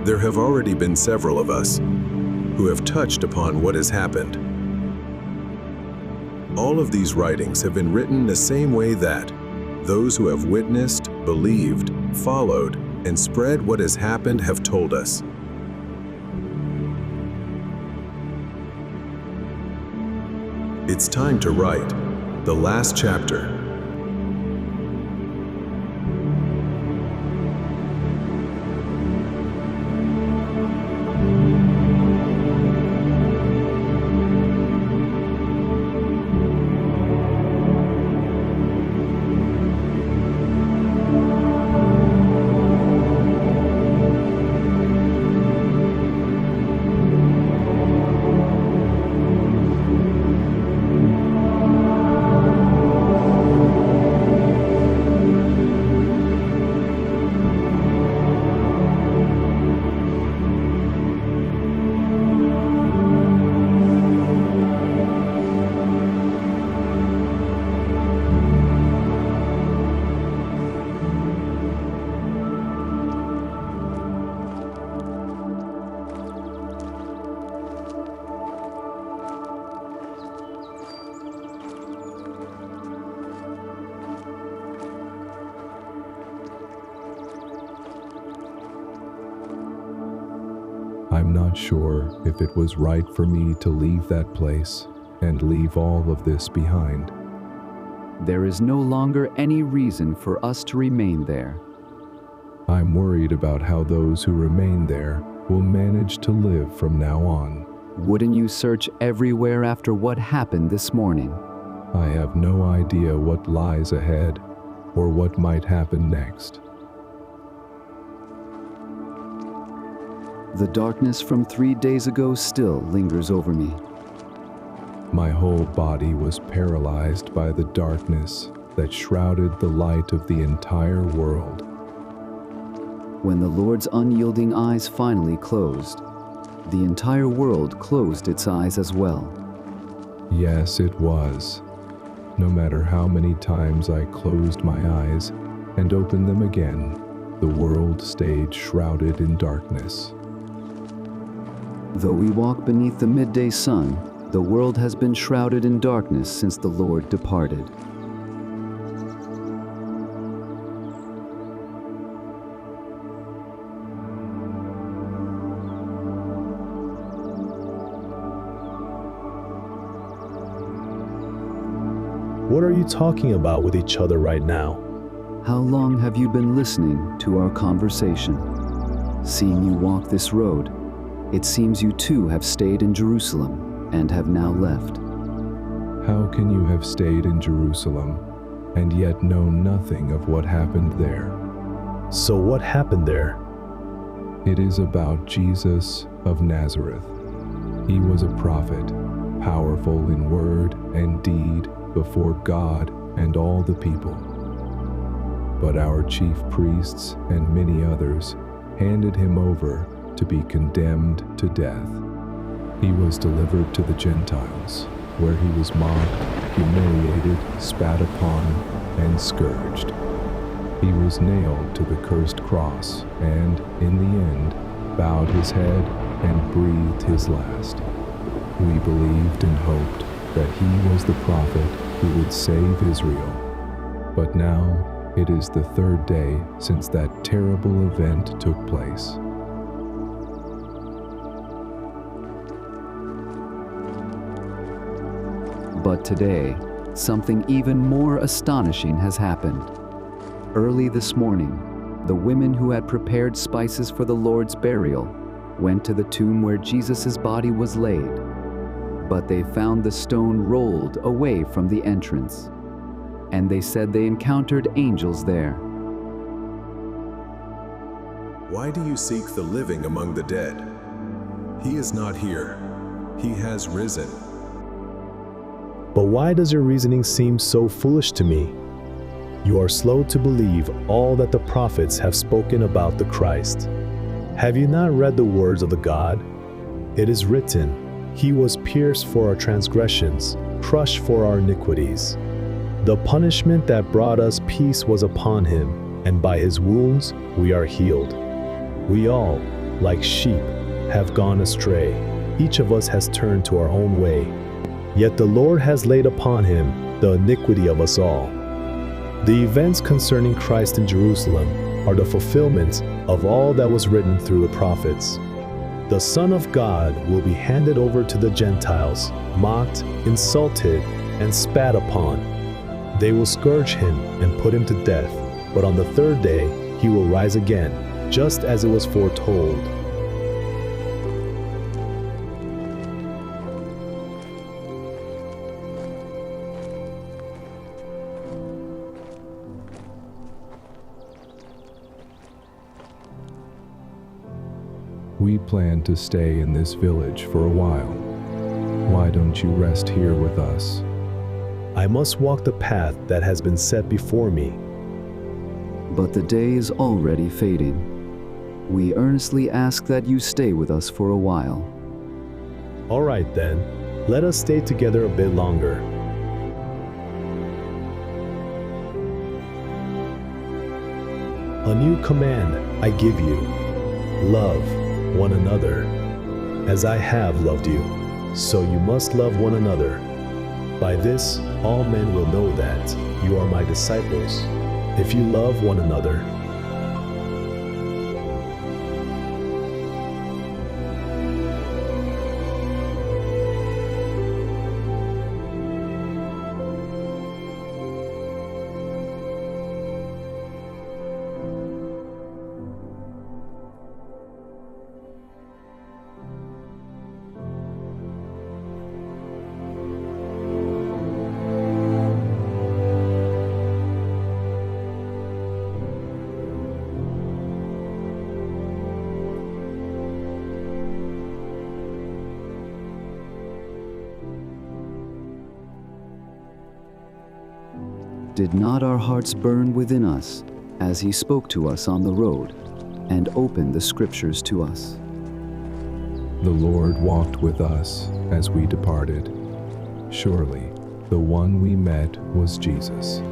There have already been several of us who have touched upon what has happened. All of these writings have been written the same way that those who have witnessed, believed, followed, and spread what has happened have told us. It's time to write the last chapter. I'm not sure if it was right for me to leave that place and leave all of this behind. There is no longer any reason for us to remain there. I'm worried about how those who remain there will manage to live from now on. Wouldn't you search everywhere after what happened this morning? I have no idea what lies ahead or what might happen next. The darkness from 3 days ago still lingers over me. My whole body was paralyzed by the darkness that shrouded the light of the entire world. When the Lord's unyielding eyes finally closed, the entire world closed its eyes as well. Yes, it was. No matter how many times I closed my eyes and opened them again, the world stayed shrouded in darkness. Though we walk beneath the midday sun, the world has been shrouded in darkness since the Lord departed. What are you talking about with each other right now? How long have you been listening to our conversation? Seeing you walk this road, it seems you too have stayed in Jerusalem and have now left. How can you have stayed in Jerusalem and yet know nothing of what happened there? So what happened there? It is about Jesus of Nazareth. He was a prophet, powerful in word and deed before God and all the people. But our chief priests and many others handed him over to be condemned to death. He was delivered to the Gentiles, where he was mocked, humiliated, spat upon, and scourged. He was nailed to the cursed cross and, in the end, bowed his head and breathed his last. We believed and hoped that he was the prophet who would save Israel. But now it is the third day since that terrible event took place. But today, something even more astonishing has happened. Early this morning, the women who had prepared spices for the Lord's burial went to the tomb where Jesus' body was laid, but they found the stone rolled away from the entrance, and they said they encountered angels there. Why do you seek the living among the dead? He is not here. He has risen. But why does your reasoning seem so foolish to me? You are slow to believe all that the prophets have spoken about the Christ. Have you not read the words of the God? It is written, He was pierced for our transgressions, crushed for our iniquities. The punishment that brought us peace was upon him, and by his wounds we are healed. We all, like sheep, have gone astray. Each of us has turned to our own way. Yet the Lord has laid upon him the iniquity of us all. The events concerning Christ in Jerusalem are the fulfillment of all that was written through the prophets. The Son of God will be handed over to the Gentiles, mocked, insulted, and spat upon. They will scourge him and put him to death, but on the third day he will rise again, just as it was foretold. We plan to stay in this village for a while. Why don't you rest here with us? I must walk the path that has been set before me. But the day is already fading. We earnestly ask that you stay with us for a while. All right then, let us stay together a bit longer. A new command I give you: love one another. As I have loved you, so you must love one another. By this, all men will know that you are my disciples, if you love one another. Did not our hearts burn within us as he spoke to us on the road and opened the scriptures to us? The Lord walked with us as we departed. Surely, the one we met was Jesus.